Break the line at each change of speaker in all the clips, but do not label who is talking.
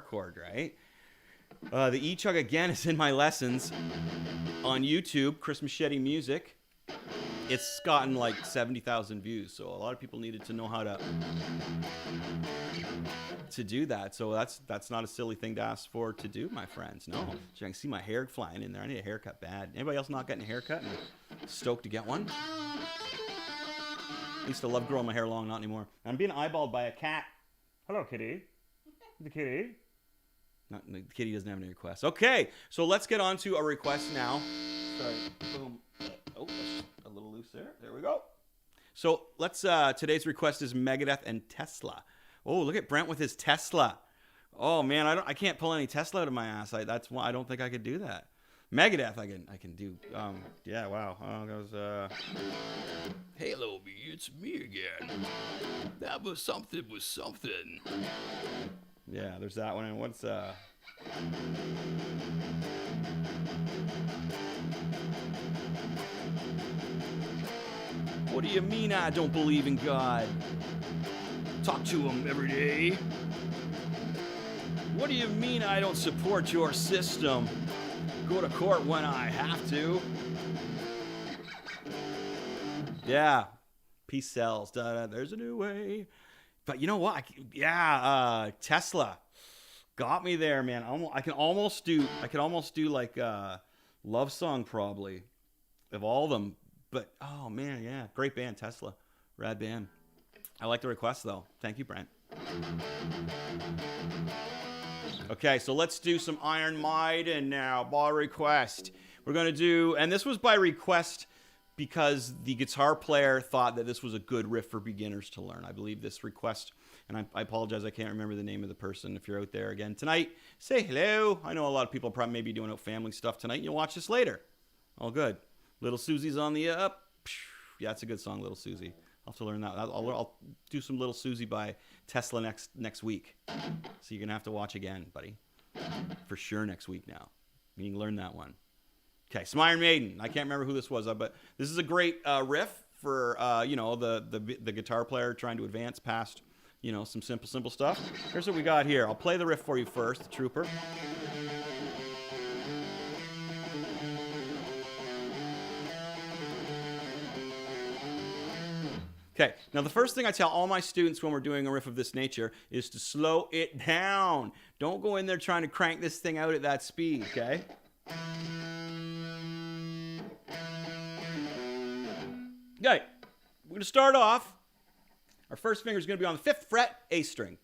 chord, right? The E chug again is in my lessons on YouTube, Chris Machete Music. It's gotten like 70,000 views, so a lot of people needed to know how to do that. So that's not a silly thing to ask for to do, my friends. No, so I can see my hair flying in there. I need a haircut bad. Anybody else not getting a haircut and stoked to get one? I used to love growing my hair long, not anymore. I'm being eyeballed by a cat. Hello, kitty. The kitty. The kitty doesn't have any requests. Okay, so let's get on to a request now. Sorry. Boom. Oh, that's a little loose there. There we go. So let's. Today's request is Megadeth and Tesla. Oh, look at Brent with his Tesla. Oh man, I can't pull any Tesla out of my ass. That's why I don't think I could do that. Megadeth, I can do. Yeah, wow. That was. Hey, Lobie, it's me again. That was something. Yeah, there's that one. And what's What do you mean I don't believe in God? Talk to him every day. What do you mean I don't support your system? Go to court when I have to. Yeah. Peace sells. There's a new way. But you know what? Tesla got me there, man. I can almost do like Love Song probably of all of them. But oh man, yeah, great band, Tesla, rad band. I like the request though. Thank you, Brent. Okay, so let's do some Iron Maiden now by request. We're gonna do, and this was by request because the guitar player thought that this was a good riff for beginners to learn. I believe this request, and I apologize, I can't remember the name of the person. If you're out there again tonight, say hello. I know a lot of people probably may be doing family stuff tonight. You'll watch this later. All good. Little Susie's on the up. Yeah, it's a good song, Little Susie. I'll have to learn that. I'll do some Little Susie by Tesla next week. So you're going to have to watch again, buddy. For sure next week now. You can learn that one. Okay, some Iron Maiden. I can't remember who this was, but this is a great riff for, the guitar player trying to advance past, some simple stuff. Here's what we got here. I'll play the riff for you first, the Trooper. Okay, now the first thing I tell all my students when we're doing a riff of this nature is to slow it down. Don't go in there trying to crank this thing out at that speed, okay? Okay, we're going to start off. Our first finger is going to be on the 5th fret, A string.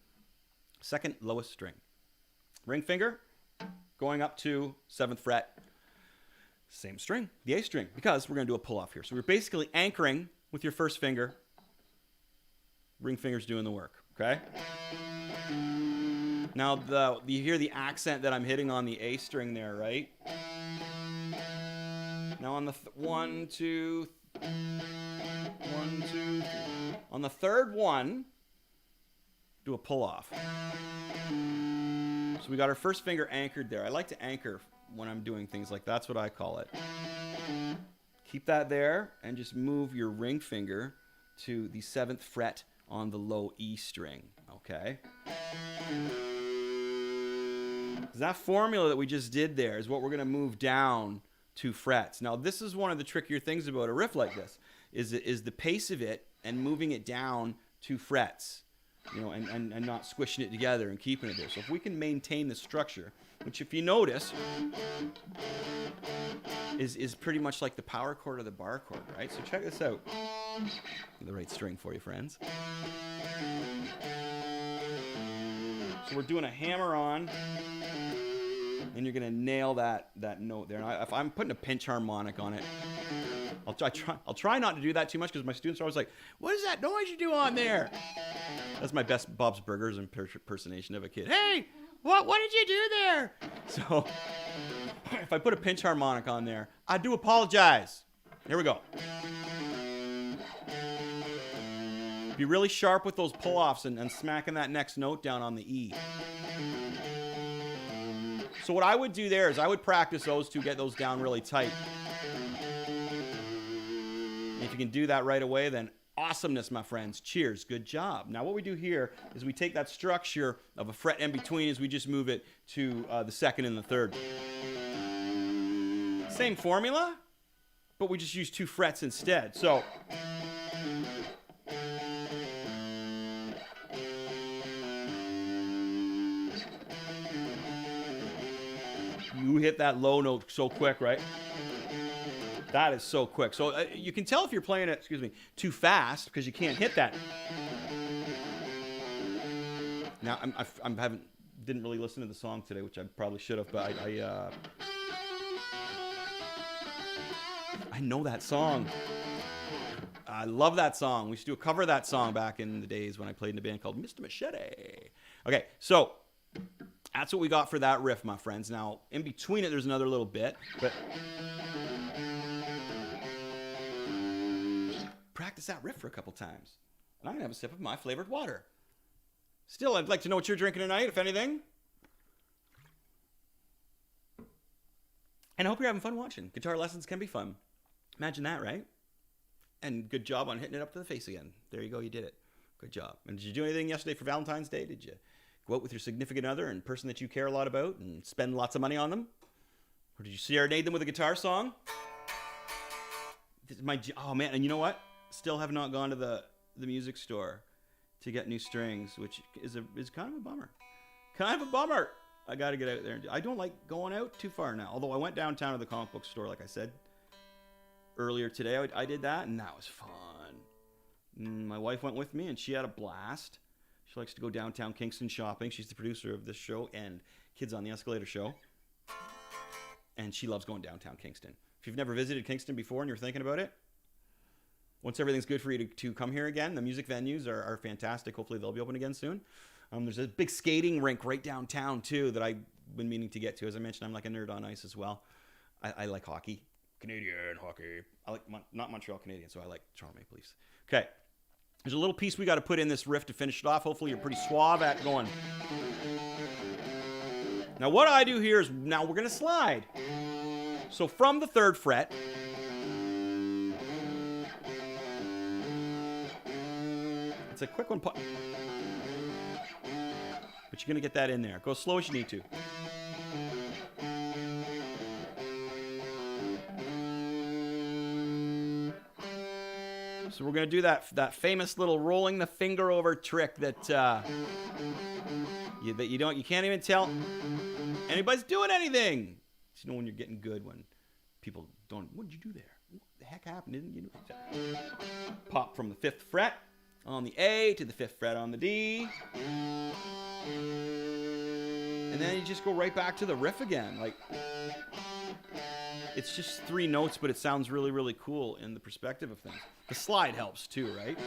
Second lowest string. Ring finger going up to 7th fret. Same string, the A string, because we're going to do a pull off here. So we're basically anchoring with your first finger. Ring finger's doing the work, okay? Now, you hear the accent that I'm hitting on the A string there, right? Now on the 1, 2, 1, 2, 3. On the third one, do a pull off. So we got our first finger anchored there. I like to anchor when I'm doing things like that. That's what I call it. Keep that there and just move your ring finger to the 7th fret on the low E string, okay? That formula that we just did there is what we're going to move down 2 frets. Now, this is one of the trickier things about a riff like this, is the pace of it and moving it down 2 frets, and not squishing it together and keeping it there. So if we can maintain the structure, which if you notice is pretty much like the power chord or the bar chord, right? So check this out. The right string for you, friends. So we're doing a hammer on, and you're gonna nail that note there. And if I'm putting a pinch harmonic on it, I'll try not to do that too much because my students are always like, "What is that noise you do on there?" That's my best Bob's Burgers impersonation of a kid. Hey, what did you do there? So if I put a pinch harmonic on there, I do apologize. Here we go. Be really sharp with those pull-offs and smacking that next note down on the E. So what I would do there is I would practice those two, get those down really tight. And if you can do that right away, then Awesomeness, my friends. Cheers. Good job. Now, what we do here is we take that structure of a fret in between as we just move it to the second and the third. Same formula, but we just use 2 frets instead. So, you hit that low note so quick, right? That is so quick. So you can tell if you're playing it, too fast because you can't hit that. Now didn't really listen to the song today, which I probably should have, but I know that song. I love that song. We used to do a cover of that song back in the days when I played in a band called Mr. Machete. Okay, so that's what we got for that riff, my friends. Now, in between it, there's another little bit, but practice that riff for a couple times. And I'm going to have a sip of my flavored water. Still, I'd like to know what you're drinking tonight, if anything. And I hope you're having fun watching. Guitar lessons can be fun. Imagine that, right? And good job on hitting it up to the face again. There you go, you did it. Good job. And did you do anything yesterday for Valentine's Day? Did you go out with your significant other and person that you care a lot about and spend lots of money on them? Or did you serenade them with a guitar song? Oh, man, and you know what? Still have not gone to the music store to get new strings, which is kind of a bummer. Kind of a bummer. I got to get out there. I don't like going out too far now. Although I went downtown to the comic book store, like I said earlier today. I did that, and that was fun. My wife went with me, and she had a blast. She likes to go downtown Kingston shopping. She's the producer of this show and Kids on the Escalator show. And she loves going downtown Kingston. If you've never visited Kingston before and you're thinking about it, once everything's good for you to come here again, the music venues are fantastic. Hopefully they'll be open again soon. There's a big skating rink right downtown, too, that I've been meaning to get to. As I mentioned, I'm like a nerd on ice as well. I like hockey. Canadian hockey. I like not Montreal Canadiens, so I like Toronto Maple Leafs. Okay. There's a little piece we got to put in this riff to finish it off. Hopefully you're pretty suave at going. Now what I do here is, now we're going to slide. So from the 3rd fret, it's a quick one, but you're going to get that in there. Go as slow as you need to. So we're going to do that famous little rolling the finger over trick that you can't even tell anybody's doing anything. You know when you're getting good, when people don't, what did you do there? What the heck happened? Didn't you know? Pop from the 5th fret on the A to the 5th fret on the D. And then you just go right back to the riff again. Like, it's just 3 notes, but it sounds really, really cool in the perspective of things. The slide helps too, right?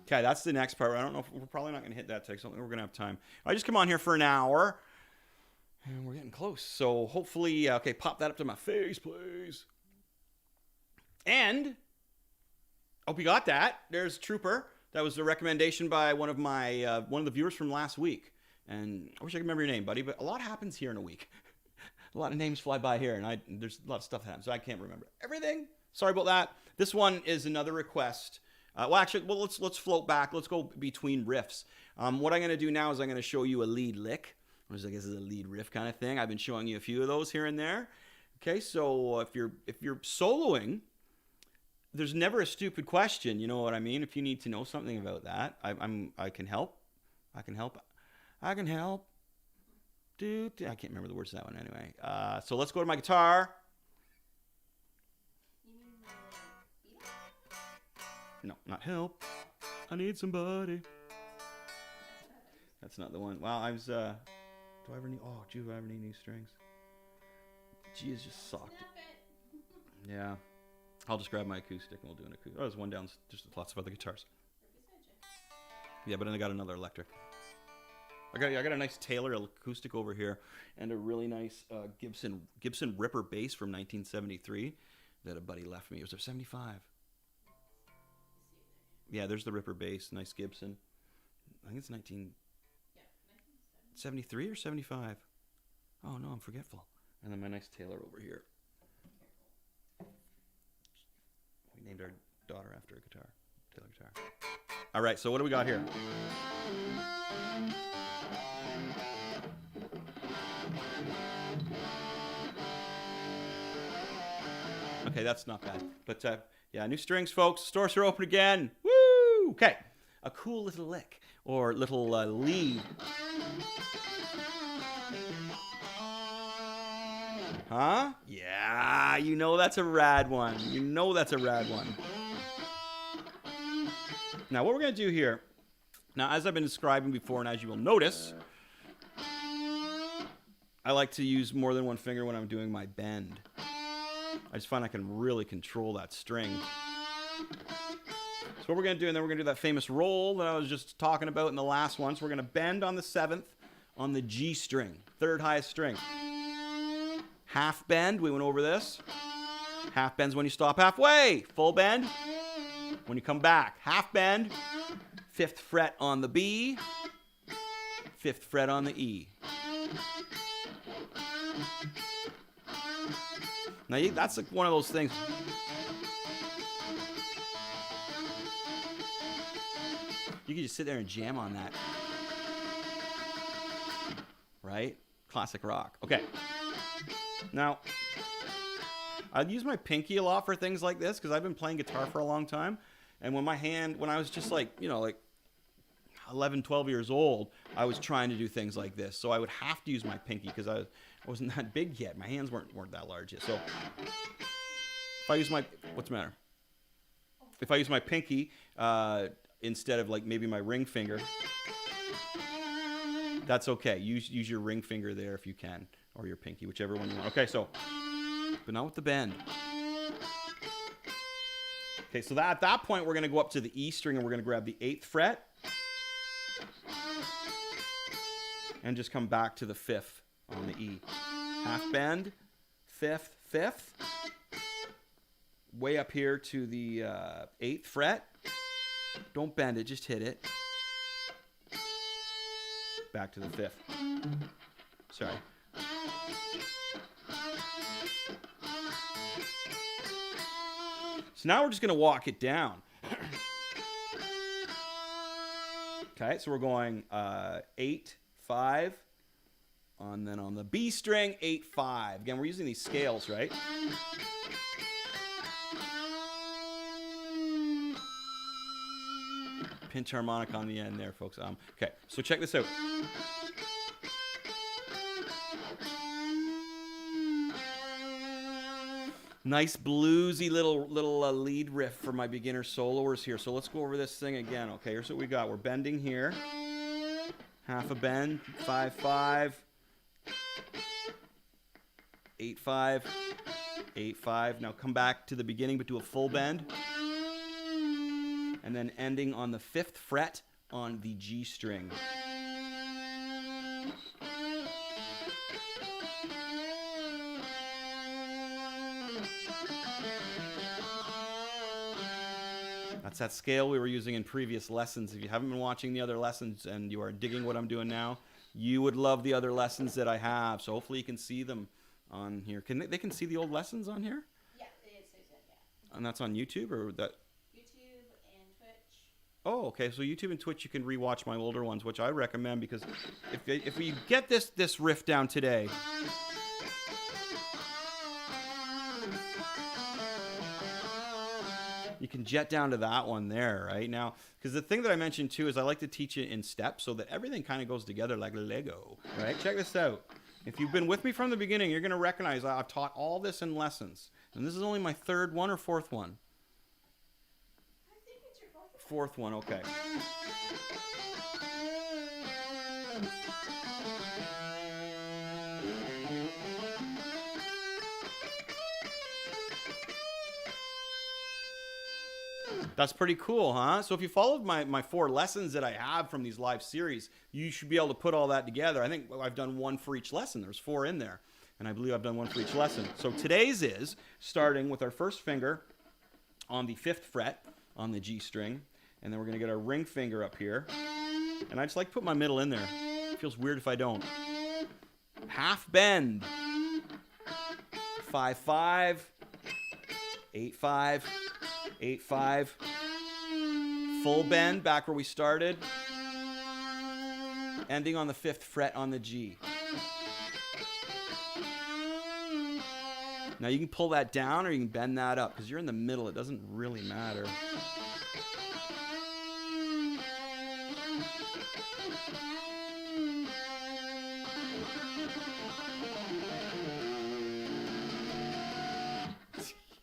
Okay, that's the next part. I don't know if we're probably not going to hit that text. I don't think we're going to have time. I just come on here for an hour, and we're getting close. So hopefully, okay, pop that up to my face, please. And hope you got that. There's Trooper. That was a recommendation by one of the viewers from last week. And I wish I could remember your name, buddy, but a lot happens here in a week. A lot of names fly by here, and there's a lot of stuff that happens, so I can't remember everything. Sorry about that. This one is another request. Let's float back. Let's go between riffs. What I'm going to do now is I'm going to show you a lead lick, which I guess is a lead riff kind of thing. I've been showing you a few of those here and there. Okay, so if you're soloing, there's never a stupid question. You know what I mean? If you need to know something about that, I can help. I can help. Dude, I can't remember the words to that one anyway. So let's go to my guitar. No, not help. I need somebody. That's not the one. Wow, do I ever need new strings? G is just socked. Yeah. I'll just grab my acoustic and we'll do an acoustic. Oh, there's one down, just lots of other guitars. Yeah, but then I got another electric. I got a nice Taylor acoustic over here, and a really nice Gibson Ripper bass from 1973 that a buddy left me. It was a 75. Yeah, there's the Ripper bass, nice Gibson. I think it's 1973 or 75. Oh no, I'm forgetful. And then my nice Taylor over here. We named our daughter after a guitar, Taylor guitar. All right, so what do we got here? Okay, that's not bad. But yeah, new strings, folks. Stores are open again. Woo! Okay, a cool little lick or little lead. Huh? Yeah, you know that's a rad one. You know that's a rad one. Now, what we're going to do here, now, as I've been describing before, and as you will notice, I like to use more than one finger when I'm doing my bend. I just find I can really control that string. So what we're going to do, and then we're going to do that famous roll that I was just talking about in the last one. So we're going to bend on the 7th on the G string, 3rd highest string. Half bend, we went over this. Half bend's when you stop halfway. Full bend, when you come back. Half bend, 5th fret on the B, 5th fret on the E. Now, that's like one of those things. You can just sit there and jam on that. Right? Classic rock. Okay. Now, I use my pinky a lot for things like this because I've been playing guitar for a long time. And when I was just like 11, 12 years old, I was trying to do things like this. So I would have to use my pinky because I wasn't that big yet. My hands weren't that large yet. So if I use what's the matter? If I use my pinky instead of like maybe my ring finger, that's okay. Use your ring finger there if you can, or your pinky, whichever one you want. Okay, so, but not with the bend. Okay, so at that point, we're going to go up to the E string, and we're going to grab the 8th fret, and just come back to the 5th on the E. Half bend, 5th, 5th, way up here to the 8th fret. Don't bend it, just hit it. Back to the 5th. Sorry. So now we're just going to walk it down. Okay, so we're going 8, 5, and then on the B string, 8, 5. Again, we're using these scales, right? Pinch harmonic on the end there, folks. Okay, so check this out. Nice bluesy little lead riff for my beginner soloers here. So let's go over this thing again. Okay, here's what we got. We're bending here. Half a bend, 5, 5, 8, 5, 8, 5. Now come back to the beginning, but do a full bend. And then ending on the 5th fret on the G string. That's that scale we were using in previous lessons. If you haven't been watching the other lessons and you are digging what I'm doing now, you would love the other lessons that I have. So hopefully you can see them on here. They can see the old lessons on here?
Yeah, it says that, yeah.
And that's on YouTube or that?
YouTube and Twitch.
Oh, okay. So YouTube and Twitch, you can rewatch my older ones, which I recommend because if we get this riff down today, you can jet down to that one there, right? Now, because the thing that I mentioned too is I like to teach it in steps so that everything kind of goes together like Lego, right? Check this out. If you've been with me from the beginning, you're going to recognize I've taught all this in lessons. And this is only my 3rd one or 4th one?
I think it's your 4th one.
4th one, okay. That's pretty cool, huh? So if you followed my 4 lessons that I have from these live series, you should be able to put all that together. I think I've done one for each lesson. There's 4 in there. And I believe I've done one for each lesson. So today's is starting with our first finger on the 5th fret on the G string. And then we're going to get our ring finger up here. And I just like to put my middle in there. It feels weird if I don't. Half bend. 5-5. 8-5. 8-5. Full bend back where we started. Ending on the 5th fret on the G. Now you can pull that down or you can bend that up because you're in the middle. It doesn't really matter.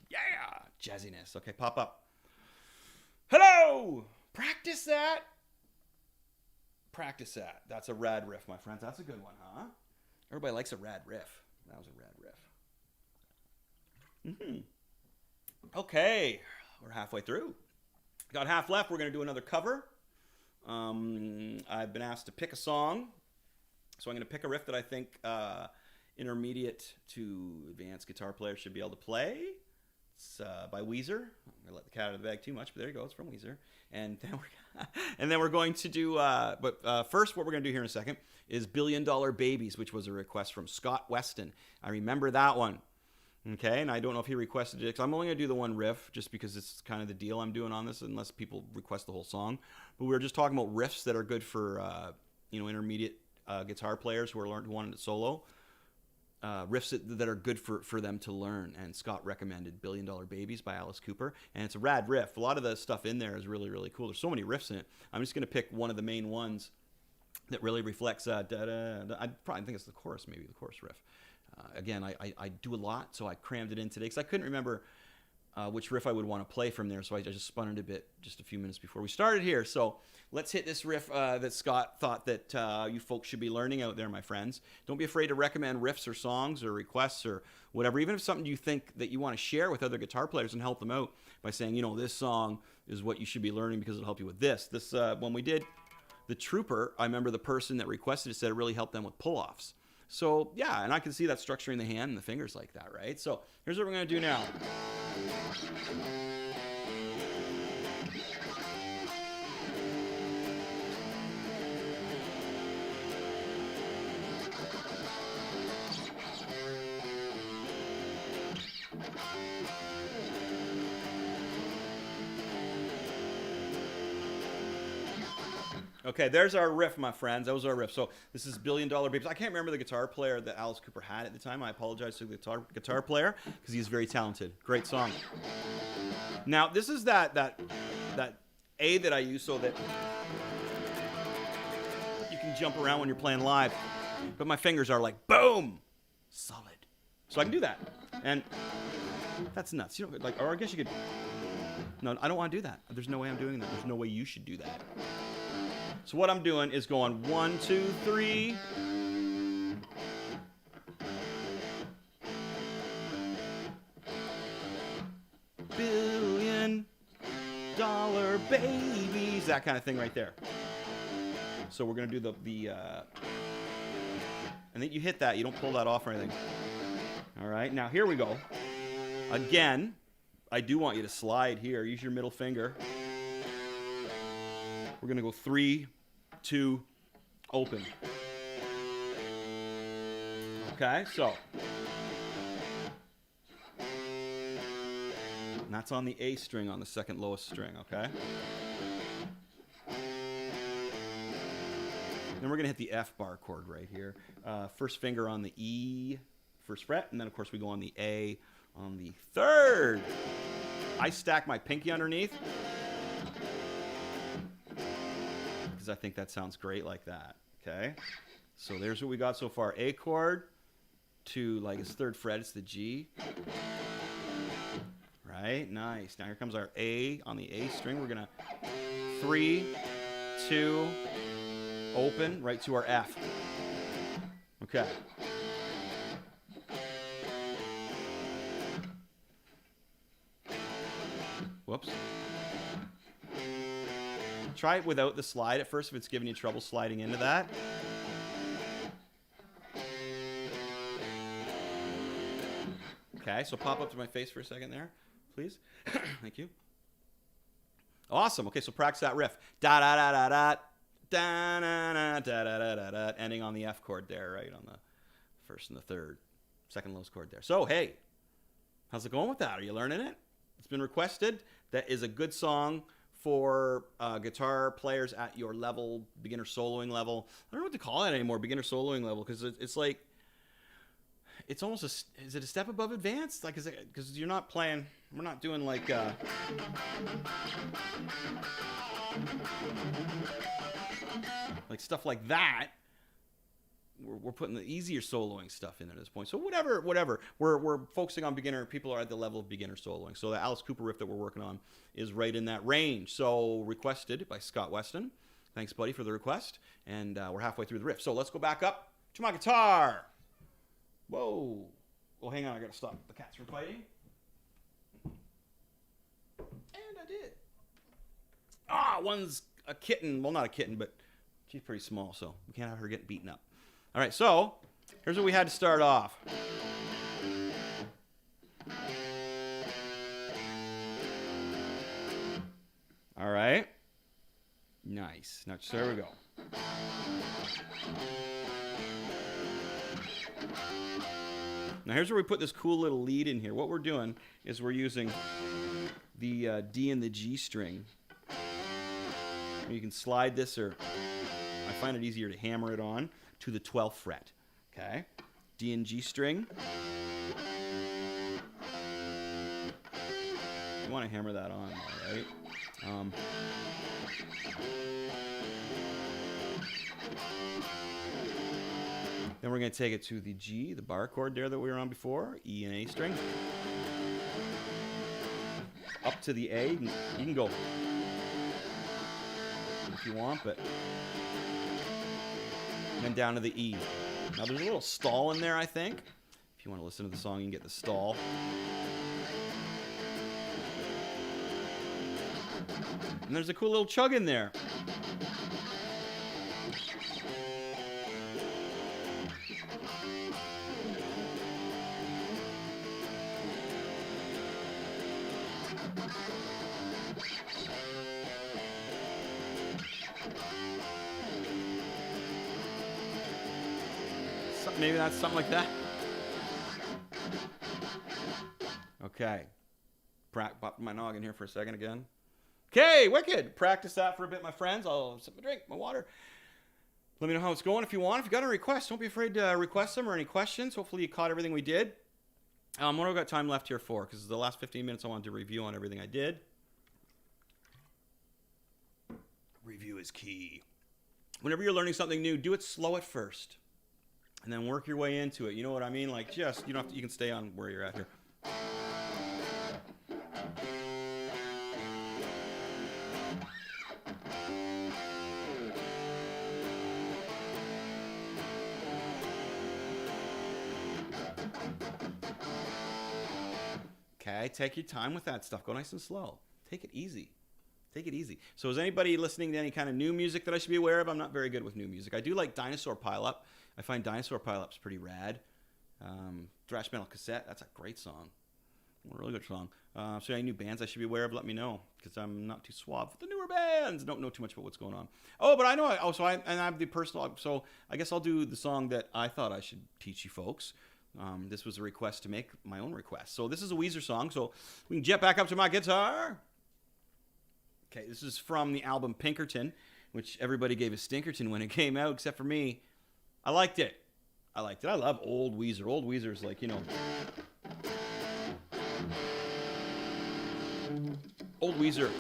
Yeah! Jazziness. Okay, pop up. Hello! Practice that. Practice that. That's a rad riff, my friends. That's a good one, huh? Everybody likes a rad riff. That was a rad riff. Okay, we're halfway through. Got half left. We're going to do another cover. I've been asked to pick a song, so I'm going to pick a riff that I think intermediate to advanced guitar players should be able to play. It's by Weezer. I'm going to let the cat out of the bag too much, but there you go. It's from Weezer. And then we're going to do, first what we're going to do here in a second is $1 Billion Babies, which was a request from Scott Weston. I remember that one. Okay, and I don't know if he requested it, because I'm only going to do the one riff, just because it's kind of the deal I'm doing on this, unless people request the whole song. But we were just talking about riffs that are good for, intermediate guitar players who wanting to solo. Riffs that are good for them to learn. And Scott recommended $1 Billion Babies by Alice Cooper. And it's a rad riff. A lot of the stuff in there is really, really cool. There's so many riffs in it. I'm just going to pick one of the main ones that really reflects, I probably think it's the chorus, maybe the chorus riff. Again, I do a lot, so I crammed it in today because I couldn't remember which riff I would want to play from there, so I just spun it a bit just a few minutes before we started here. So let's hit this riff that Scott thought that you folks should be learning out there, my friends. Don't be afraid to recommend riffs or songs or requests or whatever, even if it's something you think that you want to share with other guitar players and help them out by saying, this song is what you should be learning because it'll help you with this. When we did the Trooper, I remember the person that requested it said it really helped them with pull-offs. So, yeah, and I can see that structuring the hand and the fingers like that, right? So, here's what we're going to do now. Okay, there's our riff, my friends. That was our riff. So this is $1 Billion Babies. I can't remember the guitar player that Alice Cooper had at the time. I apologize to the guitar player because he's very talented. Great song. Now, this is that A that I use so that you can jump around when you're playing live. But my fingers are like, boom, solid. So I can do that. And that's nuts. Or I guess you could. No, I don't want to do that. There's no way I'm doing that. There's no way you should do that. So what I'm doing is going 1, 2, 3. $1 Billion Babies. That kind of thing right there. So we're going to do the and then you hit that. You don't pull that off or anything. All right. Now here we go. Again, I do want you to slide here. Use your middle finger. We're going to go 3, 2, open. Okay, so. And that's on the A string on the second lowest string, okay? Then we're going to hit the F bar chord right here. First finger on the E, first fret, and then of course we go on the A on the third. I stack my pinky underneath. I think that sounds great like that. Okay, so there's what we got so far. A chord to like its third fret, it's the G. Right, nice. Now here comes our A on the A string. We're gonna 3, 2, open right to our F. Okay. Whoops. Try it without the slide at first if it's giving you trouble sliding into that. Okay, so pop up to my face for a second there, please. Thank you. Awesome. Okay, so practice that riff. Da da da da da. Da da da da da da da. Ending on the F chord there, right? On the first and the third. Second lowest chord there. So, hey, how's it going with that? Are you learning it? It's been requested. That is a good song for guitar players at your level, beginner soloing level. I don't know what to call it anymore, beginner soloing level, because it's like, it's almost is it a step above advanced? Like, is it, because you're not playing, we're not doing like, like stuff like that. We're putting the easier soloing stuff in at this point. So whatever. We're focusing on beginner. People are at the level of beginner soloing. So the Alice Cooper riff that we're working on is right in that range. So requested by Scott Weston. Thanks, buddy, for the request. And we're halfway through the riff. So let's go back up to my guitar. Whoa. Oh, hang on. I got to stop the cats from fighting. And I did. One's a kitten. Well, not a kitten, but she's pretty small, so we can't have her get beaten up. All right, so here's what we had to start off. All right. Nice. Now, so there we go. Now, here's where we put this cool little lead in here. What we're doing is we're using the D and the G string. You can slide this, or I find it easier to hammer it on to the 12th fret. Okay? D and G string. You want to hammer that on, all right? Then we're going to take it to the G, the bar chord there that we were on before, E and A string. Up to the A. You can go if you want, but and then down to the E. Now there's a little stall in there, I think. If you want to listen to the song, you can get the stall. And there's a cool little chug in there. Maybe that's something like that. Okay. Pop my noggin here for a second again. Okay, wicked. Practice that for a bit, my friends. I'll sip my drink, my water. Let me know how it's going if you want. If you got a request, don't be afraid to request them or any questions. Hopefully you caught everything we did. What have I got time left here for? Because the last 15 minutes I wanted to review on everything I did. Review is key. Whenever you're learning something new, do it slow at first. And then work your way into it. You know what I mean? Like, just, you don't have to, you can stay on where you're at here. Okay, take your time with that stuff. Go nice and slow. Take it easy. Take it easy. So is anybody listening to any kind of new music that I should be aware of? I'm not very good with new music. I do like Dinosaur Pileup. I find Dinosaur Pileup's pretty rad. Thrash Metal Cassette, that's a great song. A really good song. So any new bands I should be aware of, let me know. Because I'm not too suave with the newer bands. Don't know too much about what's going on. Oh, but I know. I have the personal. So I guess I'll do the song that I thought I should teach you folks. This was a request to make my own request. So this is a Weezer song. So we can jet back up to my guitar. Okay, this is from the album Pinkerton, which everybody gave a stinkerton when it came out, except for me. I liked it. I love old Weezer. Old Weezer's like, you know. Old Weezer's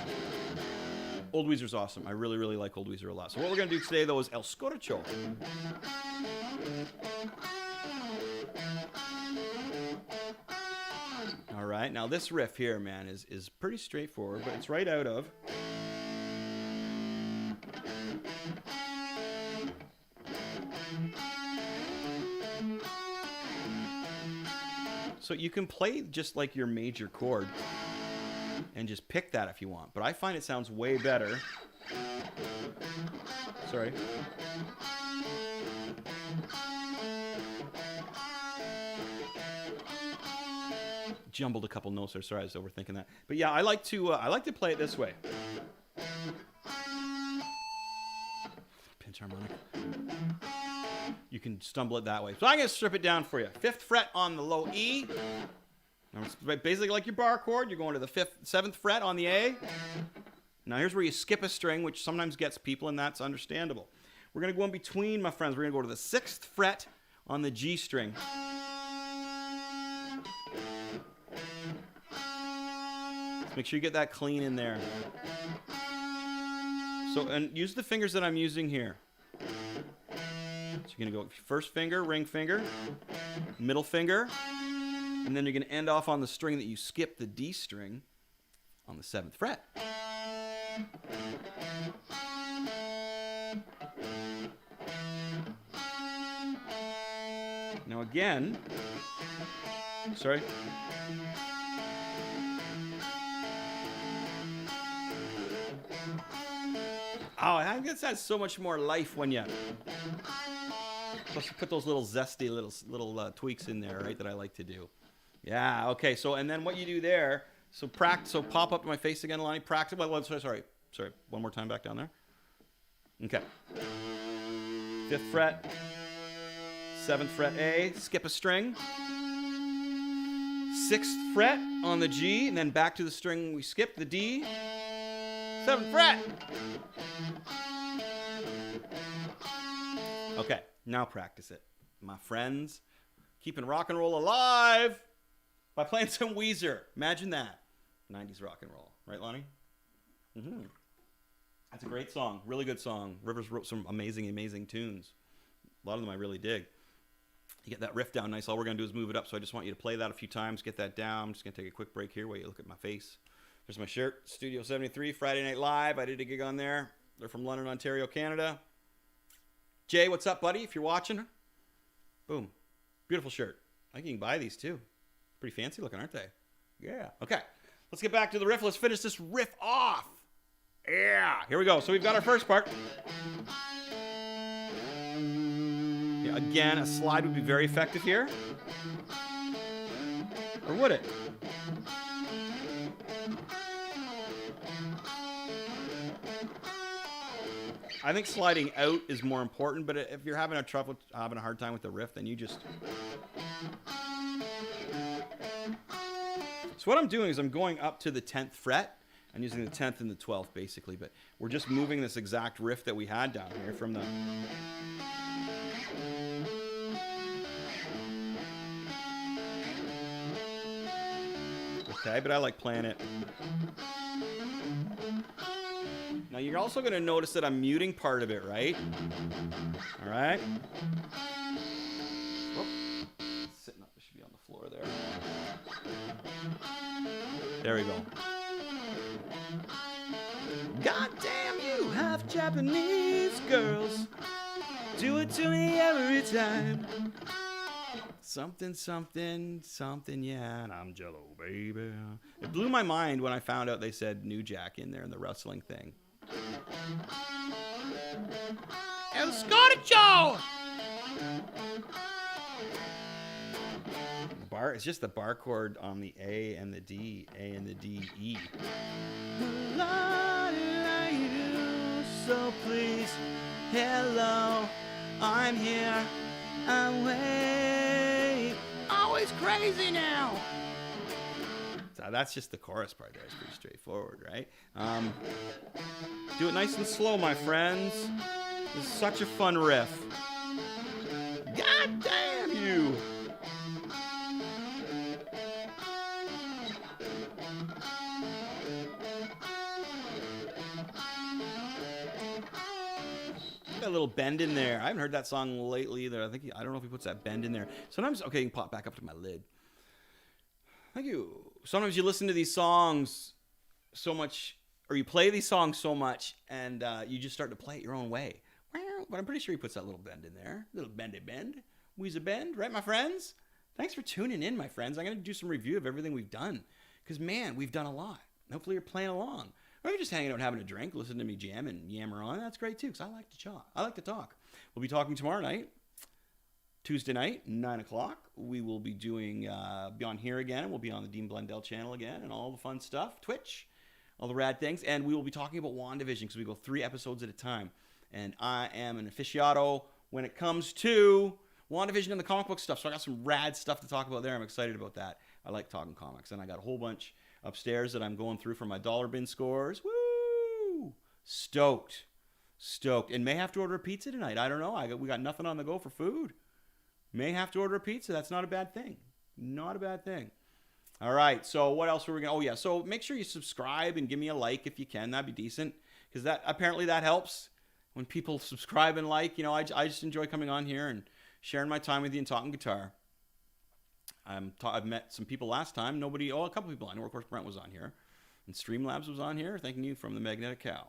awesome. I really, really like Old Weezer a lot. So what we're going to do today, though, is El Scorcho. All right. Now, this riff here, man, is pretty straightforward, but it's right out of... So you can play just like your major chord and just pick that if you want. But I find it sounds way better Sorry. Jumbled a couple notes there. Sorry, I was overthinking that. But yeah, I like to play it this way. Pinch harmonic. You can stumble it that way. So I'm going to strip it down for you. 5th fret on the low E. Now it's basically like your bar chord. You're going to the 7th fret on the A. Now here's where you skip a string, which sometimes gets people, and that's understandable. We're going to go in between, my friends. We're going to go to the 6th fret on the G string. Make sure you get that clean in there. So, and use the fingers that I'm using here. So you're going to go first finger, ring finger, middle finger, and then you're going to end off on the string that you skipped, the D string, on the 7th fret. Now again, sorry. Oh, I guess that's so much more life when you put those little zesty little tweaks in there, right? That I like to do. Yeah. Okay. So and then what you do there? So practice. So pop up to my face again, Lonnie. Practice. Well, sorry. One more time back down there. Okay. 5th fret, 7th fret A. Skip a string. 6th fret on the G, and then back to the string we skipped, the D. 7th fret. Okay, now practice it. My friends, keeping rock and roll alive by playing some Weezer. Imagine that. 90s rock and roll. Right, Lonnie? Mm-hmm. That's a great song. Really good song. Rivers wrote some amazing tunes. A lot of them I really dig. You get that riff down nice. All we're going to do is move it up, so I just want you to play that a few times, get that down. I'm just going to take a quick break here while you look at my face. There's my shirt, Studio 73, Friday Night Live. I did a gig on there. They're from London, Ontario, Canada. Jay, what's up, buddy? If you're watching, boom. Beautiful shirt. I think you can buy these, too. Pretty fancy looking, aren't they? Yeah. Okay. Let's get back to the riff. Let's finish this riff off. Yeah. Here we go. So we've got our first part. Yeah, again, a slide would be very effective here. Or would it? I think sliding out is more important, but if you're having a hard time with the riff, then you just... So what I'm doing is I'm going up to the 10th fret. I'm using the 10th and the 12th, basically, but we're just moving this exact riff that we had down here from the... Okay, but I like playing it. Now you're also going to notice that I'm muting part of it, right? All right. Whoop. Sitting up, it should be on the floor there. There we go. God damn you, half Japanese girls. Do it to me every time. Something, yeah, and I'm Jello, baby. It blew my mind when I found out they said New Jack in there in the wrestling thing. El Scorcho! The bar, it's just the bar chord on the A and the D, E. So please, hello, I'm here, I'm way, always crazy now. So that's just the chorus part there. It's pretty straightforward, right? Do it nice and slow, my friends. This is such a fun riff. God damn you! A little bend in there. I haven't heard that song lately either. I don't know if he puts that bend in there. Sometimes, okay, you can pop back up to my lid. Thank you. Sometimes you listen to these songs so much, or you play these songs so much, and you just start to play it your own way. But I'm pretty sure he puts that little bend in there. Little bendy bend. Weezer bend, right, my friends? Thanks for tuning in, my friends. I'm going to do some review of everything we've done. Because, man, we've done a lot. Hopefully you're playing along. Or you're just hanging out and having a drink, listening to me jam and yammer on. That's great too, because I like to talk. We'll be talking tomorrow night, Tuesday night, 9 o'clock. We will be doing, be on here again. We'll be on the Dean Blundell channel again and all the fun stuff, Twitch, all the rad things. And we will be talking about WandaVision because we go 3 episodes at a time. And I am an aficionado when it comes to WandaVision and the comic book stuff. So I got some rad stuff to talk about there. I'm excited about that. I like talking comics. And I got a whole bunch upstairs that I'm going through for my dollar bin scores. Woo! Stoked. And may have to order a pizza tonight. I don't know. We got nothing on the go for food. May have to order a pizza. That's not a bad thing. Not a bad thing. All right. So what else were we going to... Oh, yeah. So make sure you subscribe and give me a like if you can. That'd be decent. Because apparently that helps. When people subscribe and like, I just enjoy coming on here and sharing my time with you and talking guitar. I've met some people last time. A couple people I know. Of course, Brent was on here. And Streamlabs was on here. Thanking you from the Magnetic Cow.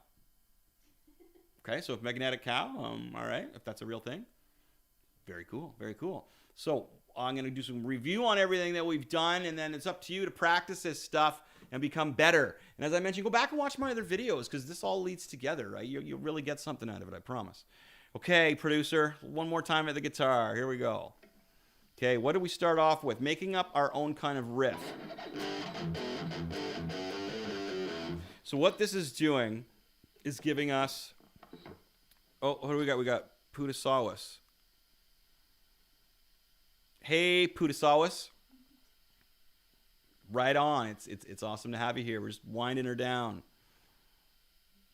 Okay, so if Magnetic Cow, all right, if that's a real thing. Very cool, very cool. So I'm going to do some review on everything that we've done, and then it's up to you to practice this stuff and become better. And as I mentioned, go back and watch my other videos because this all leads together, right? You'll really get something out of it, I promise. Okay, producer, one more time at the guitar. Here we go. Okay, what do we start off with? Making up our own kind of riff. So what this is doing is giving us... Oh, what do we got? We got Putasawas. Hey, Putasawas. Right on. It's awesome to have you here. We're just winding her down.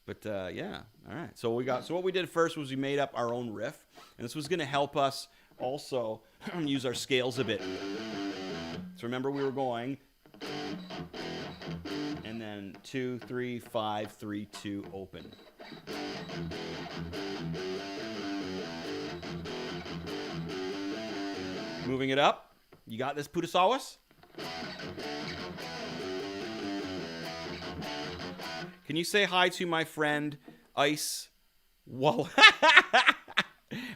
But yeah, all right. So what we did first was we made up our own riff, and this was going to help us also use our scales a bit. So remember we were going, and then 2, 3, 5, 3, 2, open. Moving it up. You got this, Putasawas? Can you say hi to my friend Ice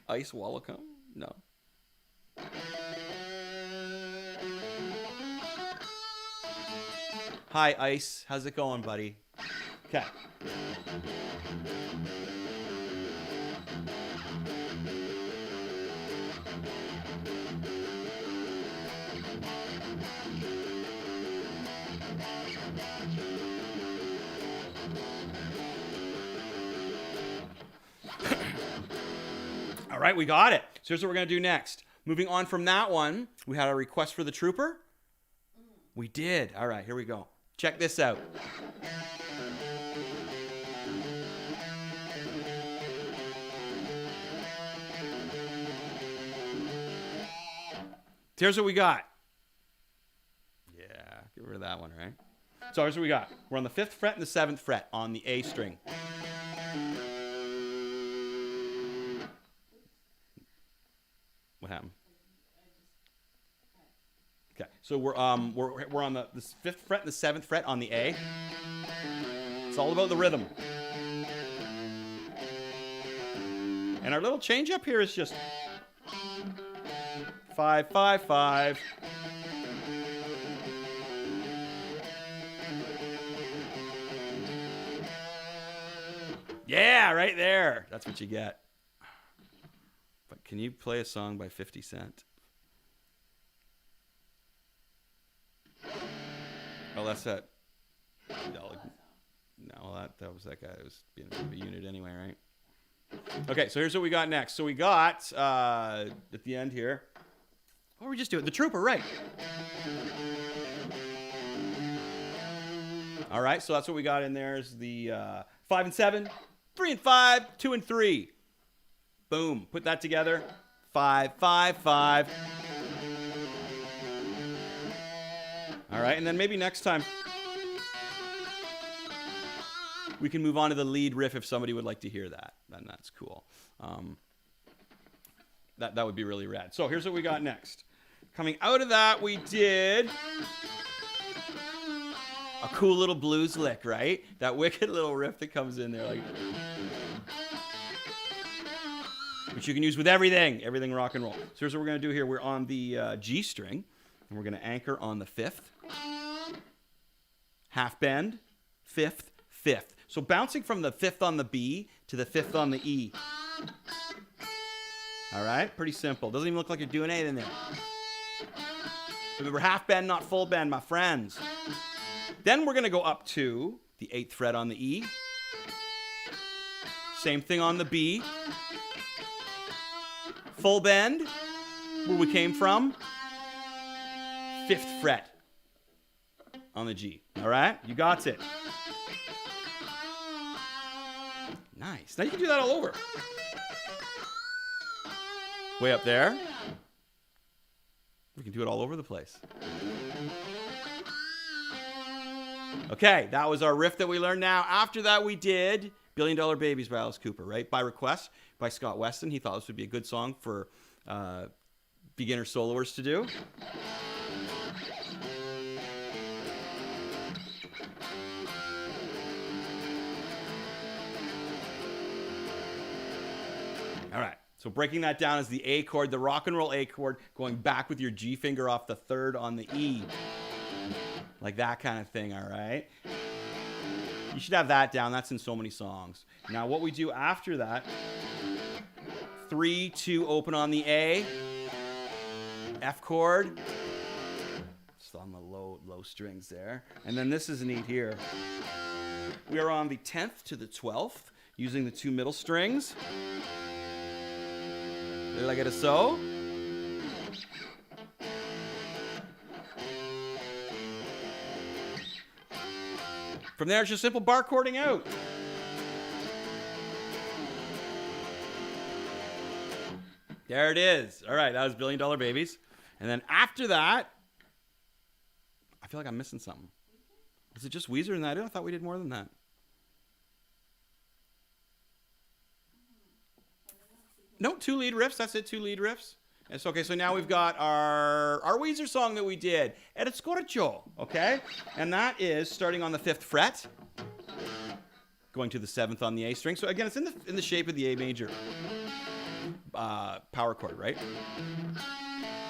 Ice Wallacom? No. Hi, Ice. How's it going, buddy? Okay. All right, we got it. So here's what we're going to do next. Moving on from that one, we had a request for the Trooper. We did. All right, here we go. Check this out. Here's what we got. Yeah, get rid of that one, right? So here's what we got. We're on the 5th fret and the 7th fret on the A string. What happened? Okay, so we're on the 5th fret and the 7th fret on the A. It's all about the rhythm. And our little change up here is just 5, 5, 5. Yeah, right there. That's what you get. But can you play a song by 50 Cent? Oh, that's that. No, that was that guy that was being a unit anyway, right? Okay, so here's what we got next. So we got, at the end here, what were we just doing? The Trooper, right. All right, so that's what we got in there is the 5 and 7, 3 and 5, 2 and 3. Boom, put that together. 5, 5, 5. All right, and then maybe next time we can move on to the lead riff if somebody would like to hear that. Then that's cool. That would be really rad. So here's what we got next. Coming out of that, we did a cool little blues lick, right? That wicked little riff that comes in there, like, which you can use with everything rock and roll. So here's what we're going to do here. We're on the G string, and we're going to anchor on the 5th. Half bend, 5th, 5th. So bouncing from the 5th on the B to the 5th on the E. All right, pretty simple. Doesn't even look like you're doing anything there. Remember, half bend, not full bend, my friends. Then we're going to go up to the 8th fret on the E. Same thing on the B. Full bend, where we came from. 5th fret on the G. All right? You got it. Nice. Now you can do that all over. Way up there. We can do it all over the place. Okay, that was our riff that we learned. Now, after that, we did $1 Billion Babies by Alice Cooper, right? By request by Scott Weston. He thought this would be a good song for beginner soloists to do. All right. So breaking that down is the A chord, the rock and roll A chord, going back with your G finger off the 3rd on the E. Like that kind of thing, all right? You should have that down. That's in so many songs. Now what we do after that, 3, 2, open on the A, F chord. Just on the low strings there. And then this is neat here. We are on the 10th to the 12th, using the 2 middle strings. Like it so. From there, it's just simple bar chording out. There it is. All right, that was $1 Billion Babies. And then after that, I feel like I'm missing something. Is it just Weezer and that? I thought we did more than that. No, 2 lead riffs. That's it, 2 lead riffs. It's okay, so now we've got our Weezer song that we did, Escalator, okay? And that is starting on the 5th fret, going to the 7th on the A string. So again, it's in the shape of the A major power chord, right?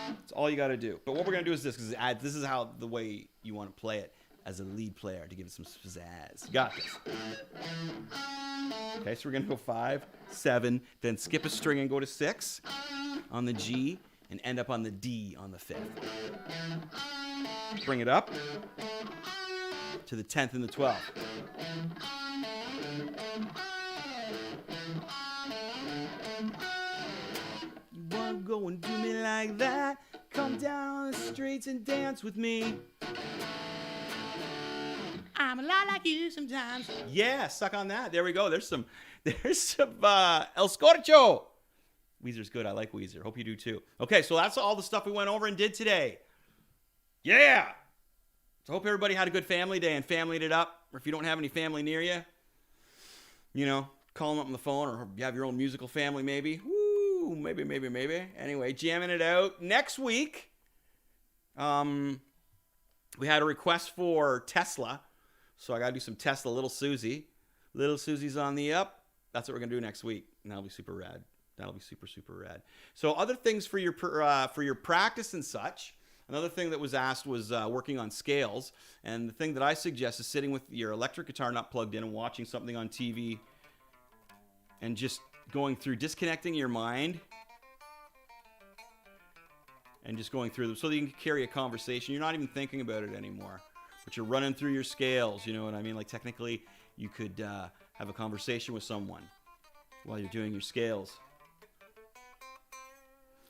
That's all you got to do. But what we're going to do is this, because this is how the way you want to play it as a lead player to give it some pizzazz. You got this. Okay, so we're going to go 5, 7, then skip a string and go to 6 on the G and end up on the D on the 5th. Bring it up to the 10th and the 12th. You wanna go and do me like that? Come down the streets and dance with me. I'm a lot like you sometimes. Yeah, suck on that. There we go. There's some Escalator. Weezer's good. I like Weezer. Hope you do too. Okay, so that's all the stuff we went over and did today. Yeah. So hope everybody had a good family day and familyed it up. Or if you don't have any family near you, call them up on the phone, or you have your own musical family maybe. Woo, maybe. Anyway, jamming it out. Next week, we had a request for Tesla. So I got to do some Tesla, Little Susie. Little Susie's on the up. That's what we're going to do next week. And that'll be super rad. That'll be super, super rad. So other things for your practice and such. Another thing that was asked was working on scales. And the thing that I suggest is sitting with your electric guitar not plugged in and watching something on TV and just going through, disconnecting your mind and just going through them so that you can carry a conversation. You're not even thinking about it anymore, but you're running through your scales. You know what I mean? Like technically you could have a conversation with someone while you're doing your scales.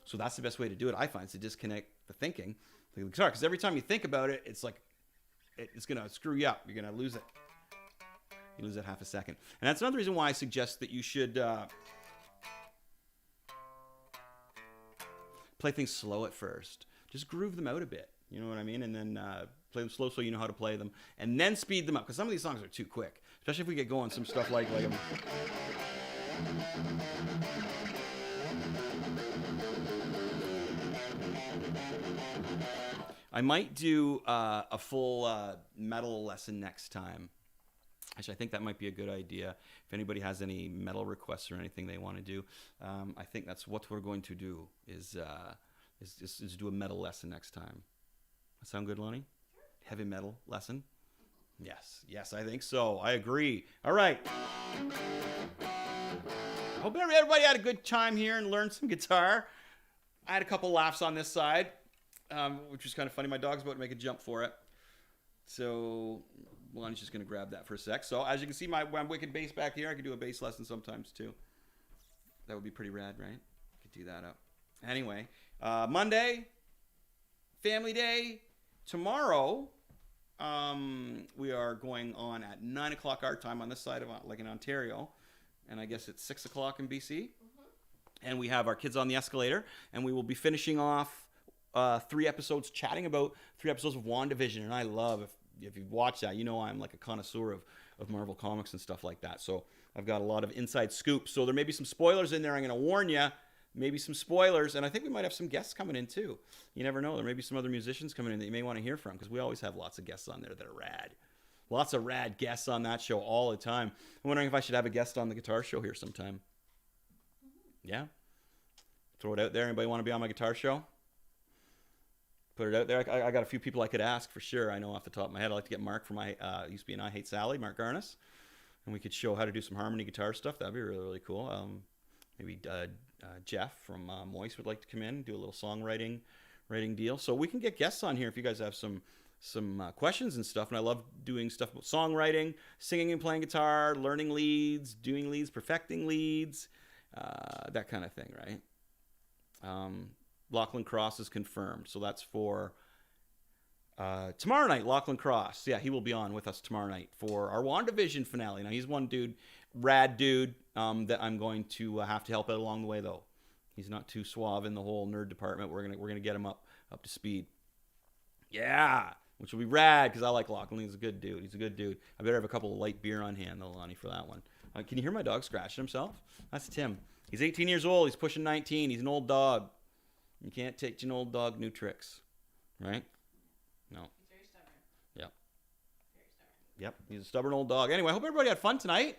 So that's the best way to do it, I find, is to disconnect the thinking from the guitar. Because every time you think about it, it's like, it's going to screw you up. You're going to lose it. You lose it half a second. And that's another reason why I suggest that you should play things slow at first. Just groove them out a bit. You know what I mean? And then play them slow so you know how to play them. And then speed them up. Because some of these songs are too quick. Especially if we get going some stuff like I might do a full metal lesson next time. Actually, I think that might be a good idea. If anybody has any metal requests or anything they want to do, I think that's what we're going to do. Is do a metal lesson next time. That sound good, Lonnie? Heavy metal lesson. Yes, I think so. I agree. All right. I hope everybody had a good time here and learned some guitar. I had a couple laughs on this side, which was kind of funny. My dog's about to make a jump for it. So Lonnie's just going to grab that for a sec. So as you can see, my wicked bass back here, I could do a bass lesson sometimes too. That would be pretty rad, right? Could do that up. Anyway, Monday, family day. Tomorrow, we are going on at 9 o'clock our time on this side of, like in Ontario. And I guess it's 6 o'clock in BC. And we have our kids on the escalator. And we will be finishing off 3 episodes, chatting about 3 episodes of WandaVision. And I love, if you've watched that, you know I'm like a connoisseur of Marvel Comics and stuff like that. So I've got a lot of inside scoops. So there may be some spoilers in there. I'm going to warn you. Maybe some spoilers. And I think we might have some guests coming in too. You never know. There may be some other musicians coming in that you may want to hear from, because we always have lots of guests on there that are rad. Lots of rad guests on that show all the time. I'm wondering if I should have a guest on the guitar show here sometime. Yeah? Throw it out there. Anybody want to be on my guitar show? Put it out there. I got a few people I could ask for sure. I know off the top of my head. I'd like to get Mark from used to be in I Hate Sally, Mark Garnis. And we could show how to do some harmony guitar stuff. That'd be really, really cool. Maybe Jeff from Moist would like to come in and do a little songwriting deal. So we can get guests on here if you guys have some questions and stuff. And I love doing stuff about songwriting, singing and playing guitar, learning leads, doing leads, perfecting leads, that kind of thing, right? Lachlan Cross is confirmed. So that's for tomorrow night, Lachlan Cross. Yeah, he will be on with us tomorrow night for our WandaVision finale. Now, he's one dude, rad dude, that I'm going to have to help out along the way, though. He's not too suave in the whole nerd department. We're gonna get him up to speed. Yeah, which will be rad, because I like Lachlan. He's a good dude. I better have a couple of light beer on hand, though, Lonnie, for that one. Can you hear my dog scratching himself? That's Tim. He's 18 years old. He's pushing 19. He's an old dog. You can't teach an old dog new tricks, right? No.
He's very stubborn.
Yep.
Very stubborn.
Yep. He's a stubborn old dog. Anyway, I hope everybody had fun tonight.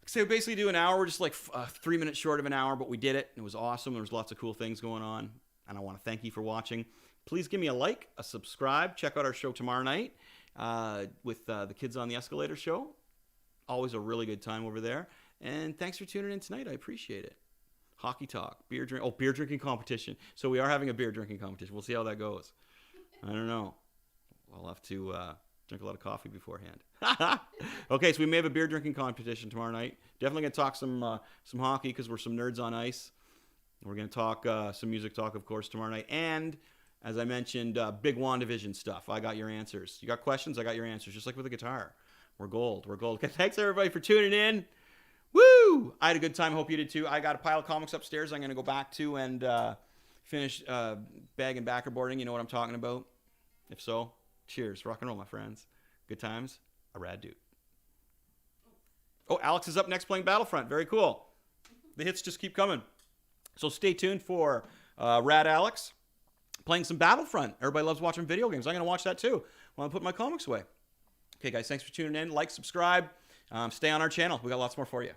So we basically do an hour. We're just like 3 minutes short of an hour, but we did it. It was awesome. There was lots of cool things going on, and I want to thank you for watching. Please give me a like, a subscribe. Check out our show tomorrow night with the Kids on the Escalator show. Always a really good time over there. And thanks for tuning in tonight. I appreciate it. Hockey talk, beer drinking competition. So we are having a beer drinking competition. We'll see how that goes. I don't know. I'll have to drink a lot of coffee beforehand. Okay, so we may have a beer drinking competition tomorrow night. Definitely gonna talk some hockey, because we're some nerds on ice. We're gonna talk some music talk, of course, tomorrow night. And as I mentioned, big WandaVision stuff. I got your answers. You got questions? I got your answers. Just like with the guitar. We're gold. Okay, thanks everybody for tuning in. Woo! I had a good time. Hope you did too. I got a pile of comics upstairs I'm going to go back to and finish bag and backer boarding. You know what I'm talking about? If so, cheers. Rock and roll, my friends. Good times. A rad dude. Oh, Alex is up next playing Battlefront. Very cool. The hits just keep coming. So stay tuned for Rad Alex playing some Battlefront. Everybody loves watching video games. I'm going to watch that too while I put my comics away. Okay, guys, thanks for tuning in. Like, subscribe. Stay on our channel. We got lots more for you.